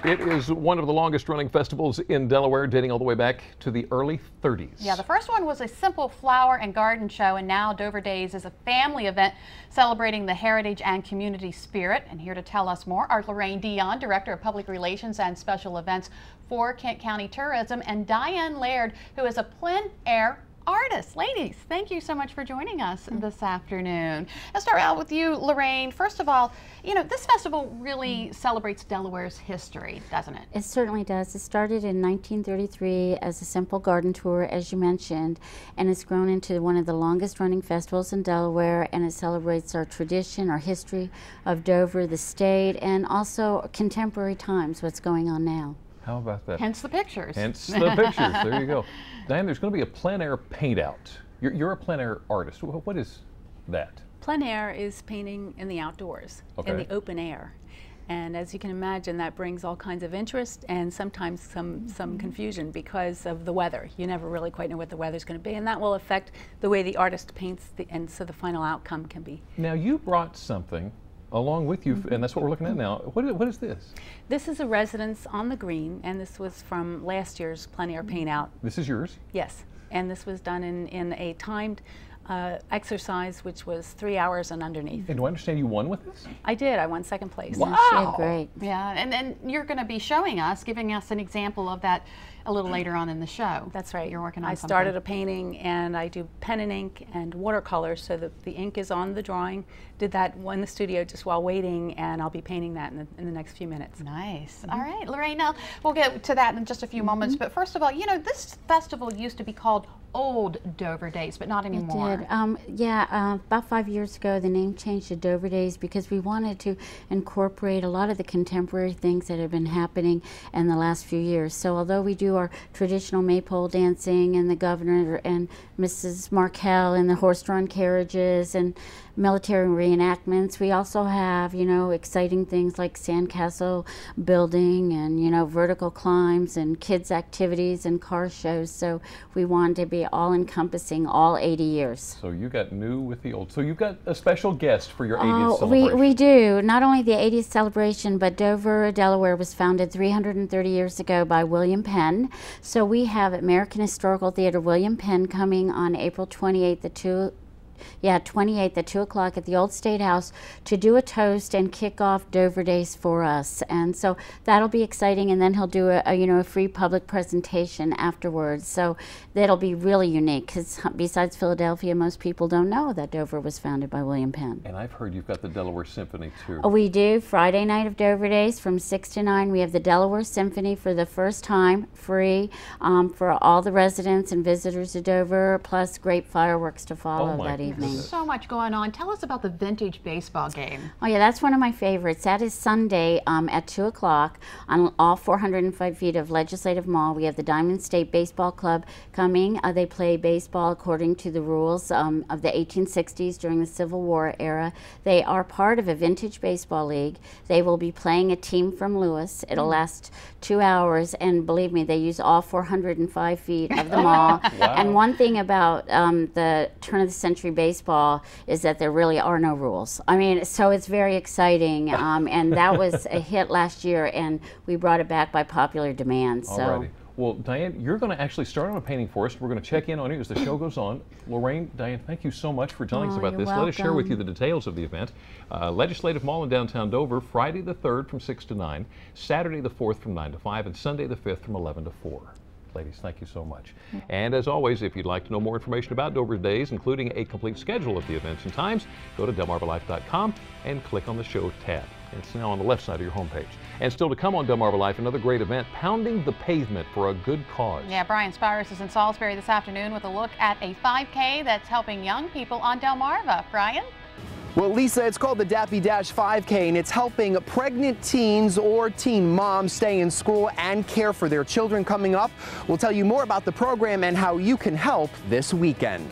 It is one of the longest running festivals in Delaware, dating all the way back to the early 30s. Yeah, the first one was a simple flower and garden show, and now Dover Days is a family event celebrating the heritage and community spirit. And here to tell us more are Lorraine Dion, Director of Public Relations and Special Events for Kent County Tourism, and Diane Laird, who is a plein air artist. Ladies, thank you so much for joining us this afternoon. Let's start out with you, Lorraine. First of all, you know, this festival really celebrates Delaware's history, doesn't it? It certainly does. It started in 1933 as a simple garden tour, as you mentioned, and it's grown into one of the longest running festivals in Delaware, and it celebrates our tradition, our history of Dover, the state, and also contemporary times, what's going on now. How about that? Hence the pictures. Hence the pictures. There you go. Diane, there's going to be a plein air paint out. You're a plein air artist. What is that? Plein air is painting in the outdoors, in the open air. And as you can imagine, that brings all kinds of interest and sometimes some confusion because of the weather. You never really quite know what the weather's going to be, and that will affect the way the artist paints, and so the final outcome can be. Now, you brought something along with you, and that's what we're looking at now. What is this? This is a residence on the green, and this was from last year's plein air paint out. This is yours? Yes, and this was done in a timed exercise, which was 3 hours and underneath. And do I understand you won with this? I did. I won second place. Wow! She did great. Yeah, and then you're going to be showing us, giving us an example of that a little later on in the show. That's right. You're working on I started a painting, and I do pen and ink and watercolor, so that the ink is on the drawing. Did that in the studio just while waiting, and I'll be painting that in the next few minutes. Nice. All right, Lorraine, now we'll get to that in just a few moments, but first of all, you know, this festival used to be called Old Dover Days, but not anymore. It did. About 5 years ago, the name changed to Dover Days because we wanted to incorporate a lot of the contemporary things that have been happening in the last few years. So although we do our traditional maypole dancing and the governor and Mrs. Markell and the horse-drawn carriages and military reenactments, we also have, you know, exciting things like sandcastle building and, you know, vertical climbs and kids activities and car shows. So we wanted to be all encompassing all 80 years. So you got new with the old. So you've got a special guest for your 80th celebration. We do. Not only the 80th celebration, but Dover, Delaware was founded 330 years ago by William Penn. So we have American Historical Theater William Penn coming on April 28th at 2 o'clock at the Old State House to do a toast and kick off Dover Days for us. And so that'll be exciting, and then he'll do a free public presentation afterwards. So that'll be really unique, because besides Philadelphia, most people don't know that Dover was founded by William Penn. And I've heard you've got the Delaware Symphony too. Oh, we do. Friday night of Dover Days from 6 to 9. We have the Delaware Symphony for the first time, free for all the residents and visitors to Dover, plus great fireworks to follow that evening. So much going on. Tell us about the vintage baseball game. Oh yeah, that's one of my favorites. That is Sunday at 2 o'clock on all 405 feet of Legislative Mall. We have the Diamond State Baseball Club coming. They play baseball according to the rules of the 1860s during the Civil War era. They are part of a vintage baseball league. They will be playing a team from Lewis. It'll last 2 hours, and believe me, they use all 405 feet of the mall. Wow. And one thing about the turn of the century baseball is that there really are no rules. I mean, so it's very exciting, and that was a hit last year, and we brought it back by popular demand. So. Alrighty. Well, Diane, you're going to actually start on a painting for us. We're going to check in on you as the show goes on. Lorraine, Diane, thank you so much for telling us about this. Let us share with you the details of the event. Legislative Mall in downtown Dover, Friday the 3rd from 6 to 9, Saturday the 4th from 9 to 5, and Sunday the 5th from 11 to 4. Ladies, thank you so much. And as always, if you'd like to know more information about Dover Days, including a complete schedule of the events and times, go to delmarvalife.com and click on the show tab. It's now on the left side of your homepage. And still to come on Delmarva Life, another great event, Pounding the Pavement for a Good Cause. Yeah, Brian Spires is in Salisbury this afternoon with a look at a 5K that's helping young people on Delmarva. Brian? Well, Lisa, it's called the Daffy Dash 5K, and it's helping pregnant teens or teen moms stay in school and care for their children coming up. We'll tell you more about the program and how you can help this weekend.